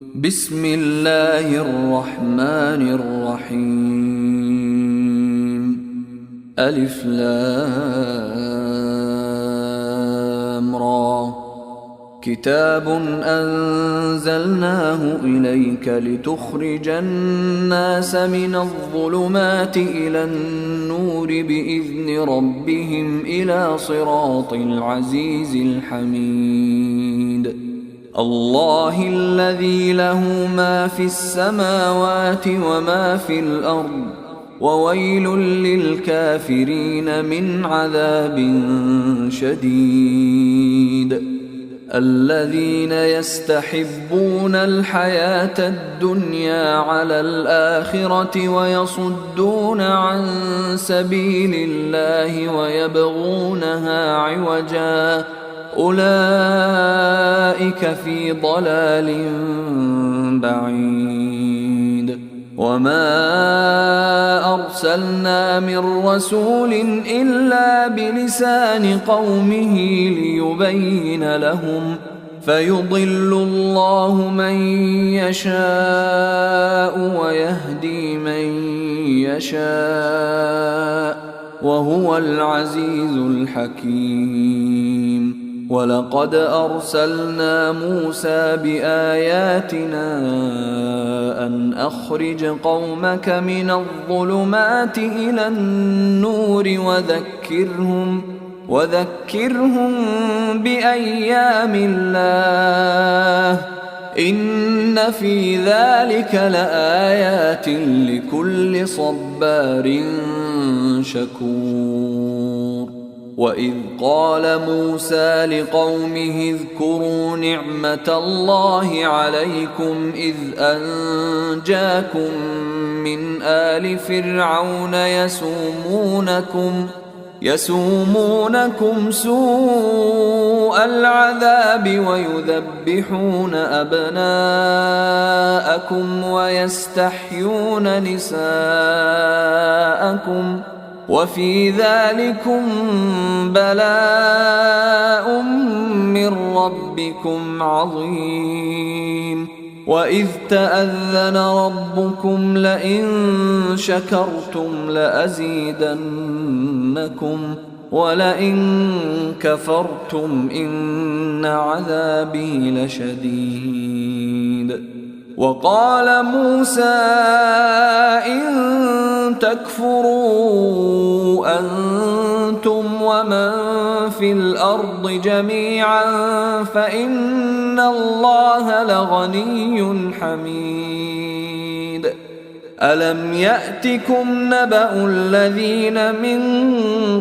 بسم الله الرحمن الرحيم. ألف لام را. كتاب أنزلناه إليك لتخرج الناس من الظلمات إلى النور بإذن ربهم إلى صراط العزيز الحميد. الله الذي له ما في السماوات وما في الأرض، وويل للكافرين من عذاب شديد. الذين يستحبون الحياة الدنيا على الآخرة ويصدون عن سبيل الله ويبغونها عوجا، أولئك في ضلال بعيد. وما أرسلنا من رسول إلا بلسان قومه ليبين لهم، فيضل الله من يشاء ويهدي من يشاء، وهو العزيز الحكيم. ولقد أرسلنا موسى بآياتنا أن أخرج قومك من الظلمات إلى النور وذكرهم بأيام الله، إن في ذلك لآيات لكل صبار شكور. وإذ قال موسى لقومه اذكروا نعمة الله عليكم إذ أنجاكم من آل فرعون يسومونكم سوء العذاب ويذبحون أبناءكم ويستحيون نساءكم، وفي ذلكم بلاء من ربكم عظيم. وإذ تأذن ربكم لئن شكرتم لأزيدنكم ولئن كفرتم إن عذابي لشديد. وقال موسى إن تكفروا أنتم ومن في الأرض جميعا فإن الله لغني حميد. ألم يأتكم نبأ الذين من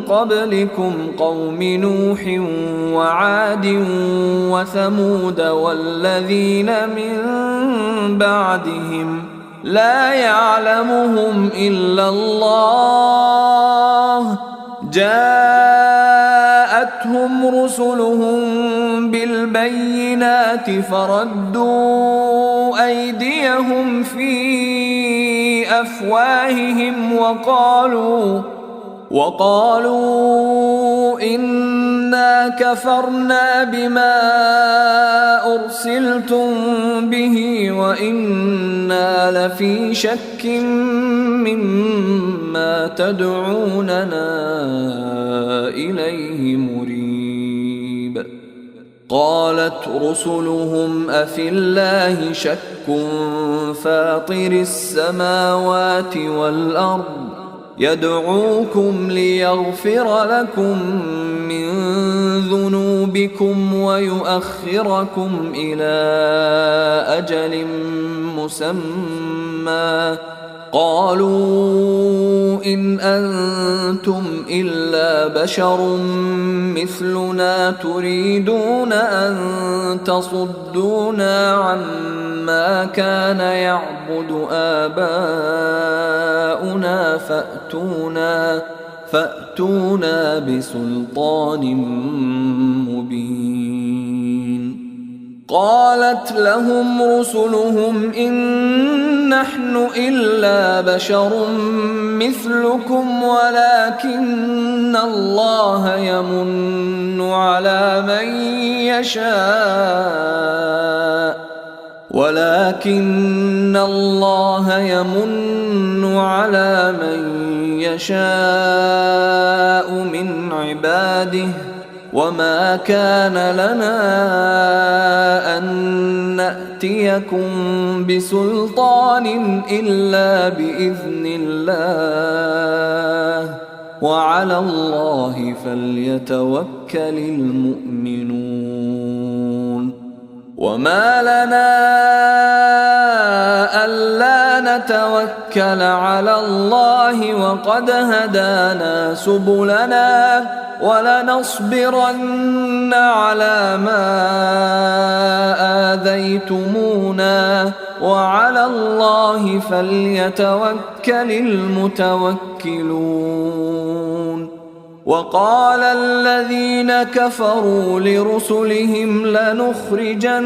قبلكم قوم نوح وعاد وثمود والذين من بعدهم لا يعلمهم إلا الله، جاءتهم رسلهم بالبينات فردوا أيديهم في أفواههم وقالوا إنا كفرنا بما أرسلتم به وإنا لفي شك مما تدعوننا إليه مريب. قالت رسلهم أفي الله شك فاطر السماوات والأرض يدعوكم ليغفر لكم من ذنوبكم ويؤخركم إلى أجل مسمى، قالوا إن أنتم إلا بشر مثلنا تريدون أن تصدونا عما كان يعبد آباؤنا فأتونا بسلطان مبين. قالت لهم رسلهم إن نحن إلا بشر مثلكم ولكن الله يمن على من يشاء ولكن الله يمن على من يشاء من عباده وما كان لنا أن نأتيكم بسلطان إلا بإذن الله وعلى الله فليتوكل المؤمنون وما لنا ألا نتوكل على الله وقد هدانا سبلنا ولنصبرن على ما آذيتمونا وعلى الله فليتوكل المتوكلون وقال الذين كفروا لرسلهم لنخرجنكم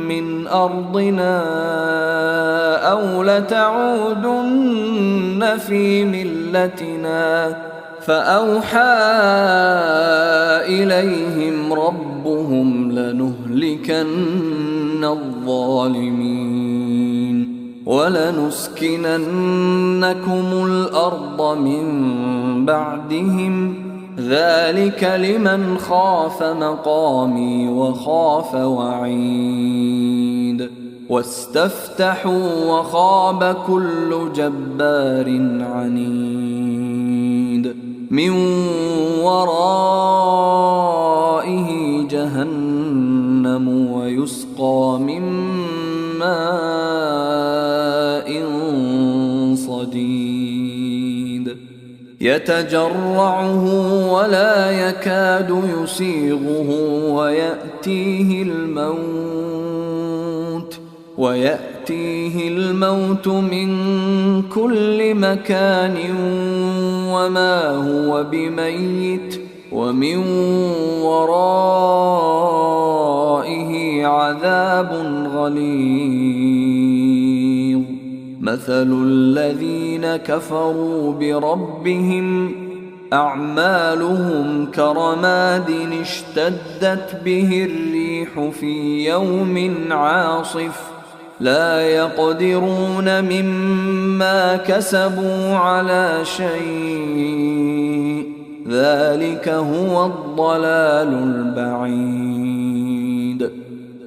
من أرضنا أو لتعودن في ملتنا فأوحى إليهم ربهم لنهلكن الظالمين ولنسكننكم الأرض من بعدهم ذلك لمن خاف مقامي وخاف وعيد واستفتحوا وخاب كل جبار عنيد من ورائه جهنم ويسقى من ماء صديد يتجرعه ولا يكاد يسيغه ويأتيه الموت من كل مكان وما هو بميت ومن ورائه عذاب غليظ مثل الذين كفروا بربهم أعمالهم كرماد اشتدت به الريح في يوم عاصف لا يقدرون مما كسبوا على شيء ذلك هو الضلال البعيد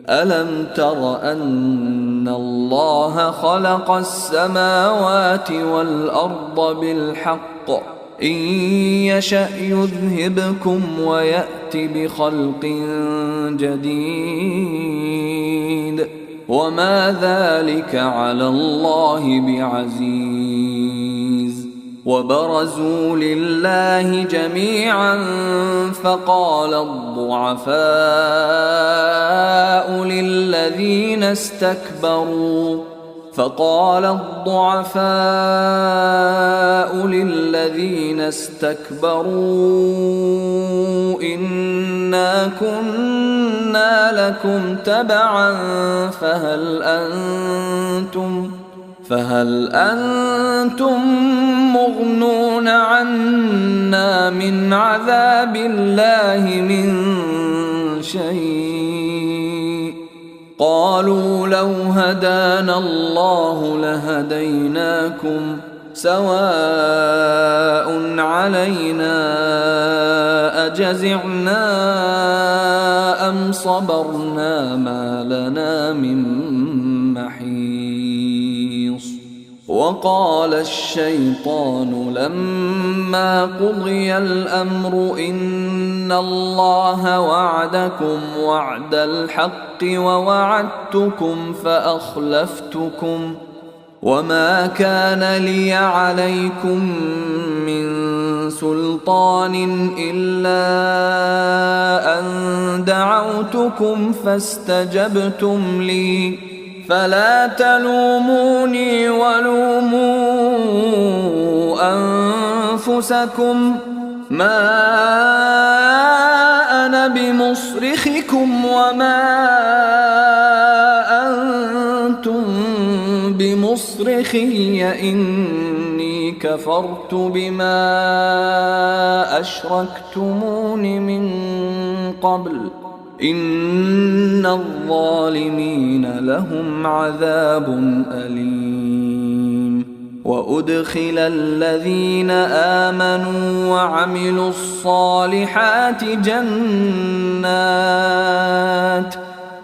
ألم تر أن الله خلق السماوات والأرض بالحق إن يشأ يذهبكم ويأت بخلق جديد وما ذلك على الله بعزيز وبرزوا لله جميعا فقال الضعفاء للذين استكبروا إنا كنا لكم تبعا فهل أنتم مغنون عنا من عذاب الله من شيء قالوا لو هدانا الله لهديناكم سواء علينا أجزعنا أم صبرنا ما لنا من محيص وقال الشيطان لما قضي الأمر إن الله وعدكم وعد الحق ووعدتكم فأخلفتكم وما كان لي عليكم من سلطان إلا أن دعوتكم فاستجبتم لي فلا تلوموني ولوموا أنفسكم ما أنا بمصرخكم وما أنتم بمصرخي إني كفرت بما أشركتمون من قبل إن الظالمين لهم عذاب أليم. وأدخل الذين آمنوا وعملوا الصالحات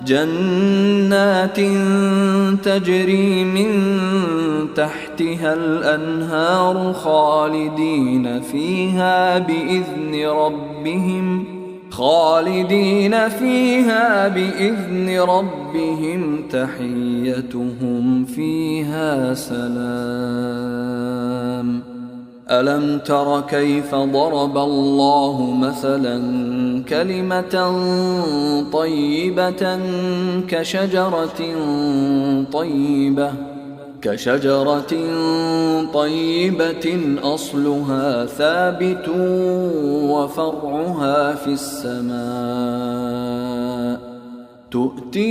جنات تجري من تحتها الأنهار خالدين فيها بإذن ربهم تحيتهم فيها سلام. ألم تر كيف ضرب الله مثلا كلمة طيبة كشجرة طيبة أصلها ثابت وفرعها في السماء تؤتي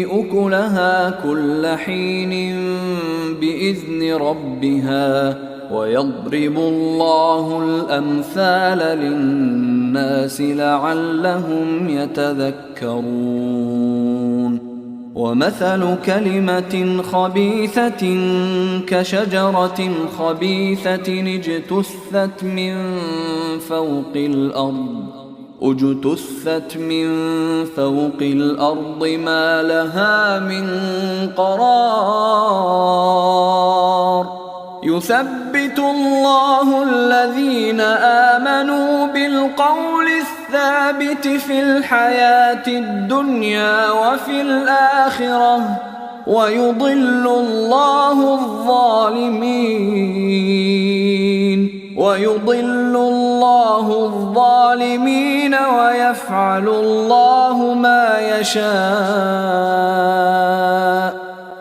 أكلها كل حين بإذن ربها ويضرب الله الأمثال للناس لعلهم يتذكرون. ومثل كلمة خبيثة كشجرة خبيثة اجتثت من فوق الأرض ما لها من قرار. يثبت الله الذين آمنوا بالقول الثابت في الحياة الدنيا وفي الآخرة ويضل الله الظالمين ويفعل الله ما يشاء.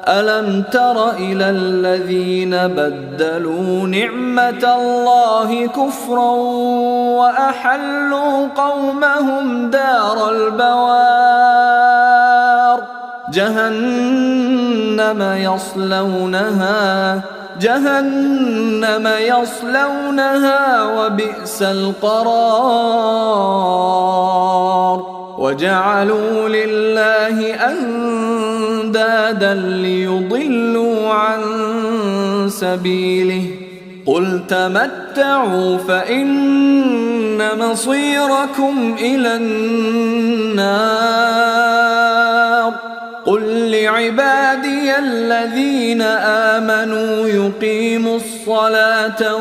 ألم تر إلى الذين بدلوا نعمة الله كفرا وأحلوا قومهم دار البوار جهنم يصلونها وبئس القرار. وجعلوا لله أندادا ليضلوا عن سبيله قل تمتعوا فإن مصيركم إلى النار. قل لعبادي الذين آمنوا يقيموا الصلاة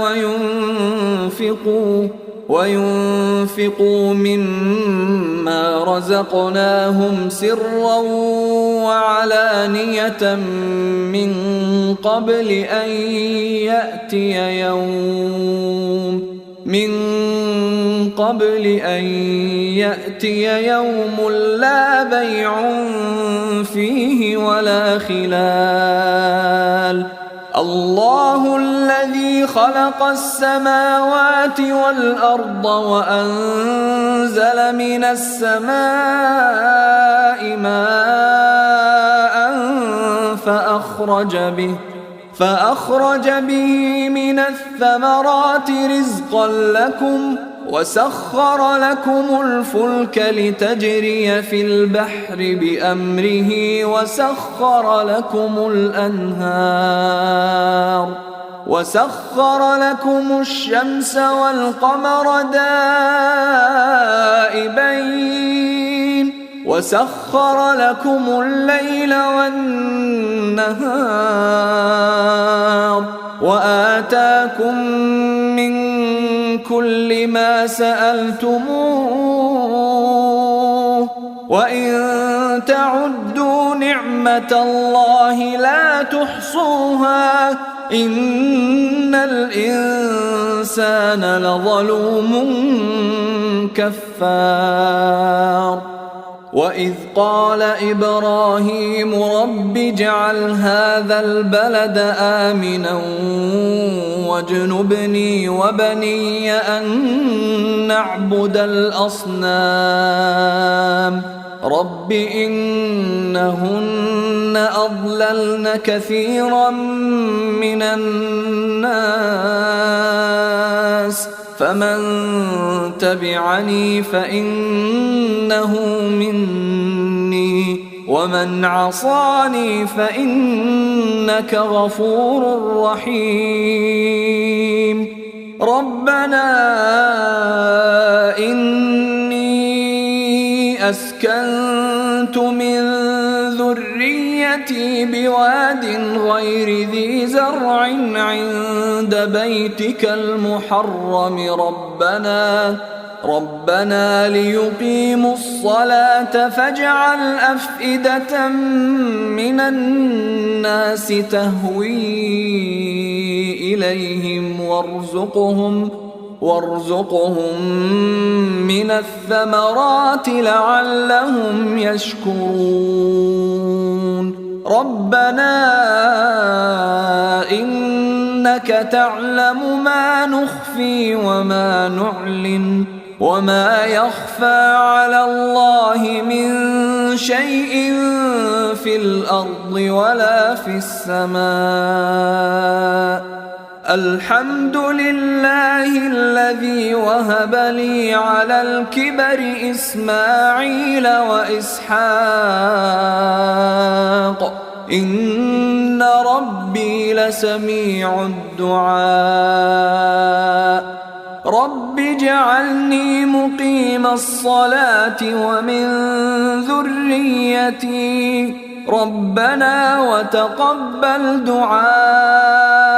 وينفقوا مما رزقناهم سرا وعلانية من قبل أن يأتي يوم لا بيع فيه ولا خلال. الله الذي خلق السماوات والأرض وأنزل من السماء ماء فأخرج به من الثمرات رزقا لكم وسخر لكم الفلك لتجري في البحر بأمره وسخر لكم الشمس والقمر دائبين وسخر لكم الليل والنهار وآتاكم من كل ما سألتموه وإن تعدوا نعمة الله لا تحصوها إن الإنسان لظلوم كفار. وإذ قال إبراهيم رب اجعل هذا البلد آمنا واجنبني وبني أن نعبد الأصنام رب إنهن أضللن كثيرا من الناس فمن تبعني فإنه مني ومن عصاني فإنك غفور رحيم. ربنا إني أسكنت من ذريتي بواد غير ذي زرع عند بيتك المحرم ربنا ليقيموا الصلاة فاجعل أفئدة من الناس تهوي إليهم وارزقهم من الثمرات لعلهم يشكرون. ربنا إنك تعلم ما نخفي وما نعلن وما يخفى على الله من شيء في الأرض ولا في السماء. الحمد لله الذي وهب لي على الكبر إسماعيل وإسحاق إن ربي لسميع الدعاء. رب اجعلني مقيم الصلاة ومن ذريتي ربنا وتقبل دعاء.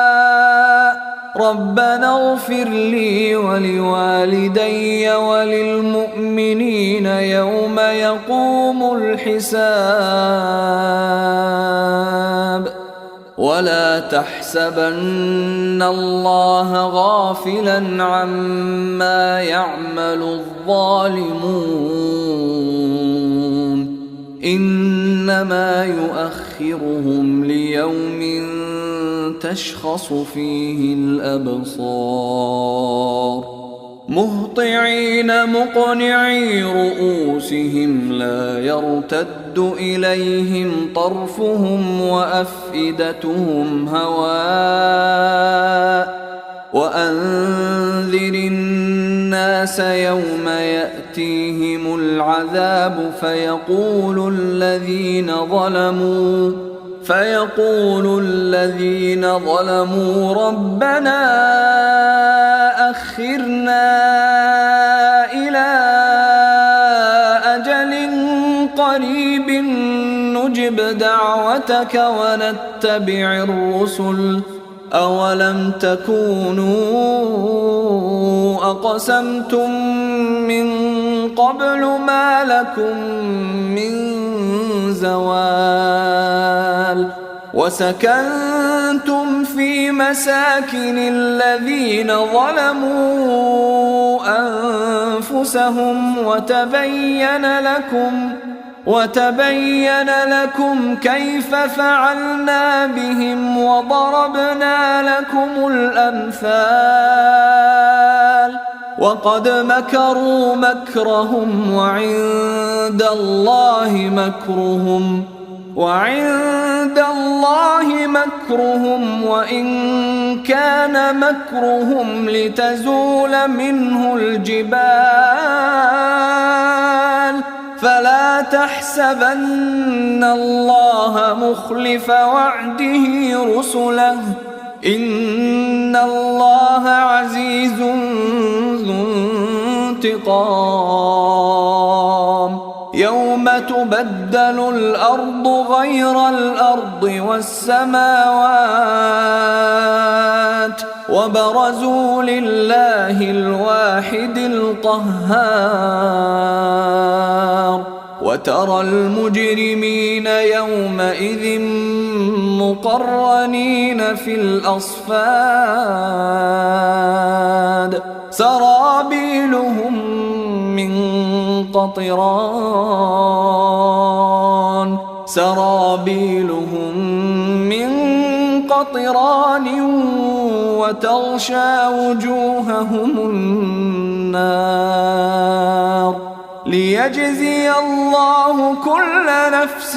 ربنا اغفر لي ولوالدي وللمؤمنين يوم يقوم الحساب. ولا تحسبن الله غافلا عما يعمل الظالمون إنما يؤخرهم ليوم تشخص فيه الأبصار. مهطعين مقنعي رؤوسهم لا يرتد إليهم طرفهم وأفئدتهم هواء. وأنذر الناس يوم يأتيهم العذاب فيقول الذين ظلموا ربنا أخرنا إلى أجل قريب نجب دعوتك ونتبع الرسل أولم تكونوا أقسمتم من قبل ما لكم من زوال. وسكنتم في مساكن الذين ظلموا أنفسهم وتبين لكم كيف فعلنا بهم وضربنا لكم الأمثال. وقد مكروا مكرهم وعند الله مكرهم وإن كان مكرهم لتزول منه الجبال. فلا تحسبن الله مخلف وعده رسله إن الله عزيز ذو انتقام. يوم تبدل الأرض غير الأرض والسماوات وبرزوا لله الواحد القهار. وترى المجرمين يومئذ مقرنين في الأصفاد سرابيلهم من قطران وتغشى وجوههم النار. ليجزي الله كل نفس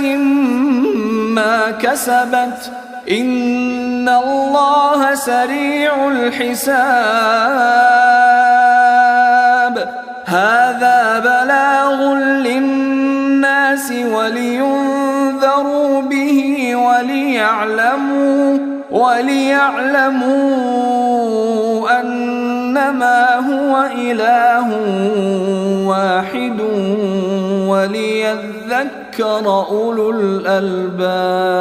ما كسبت إن الله سريع الحساب. هذا بلاغ للناس ولينذروا به وليعلموا أنما هو إله واحد وليذكر أولو الألباب.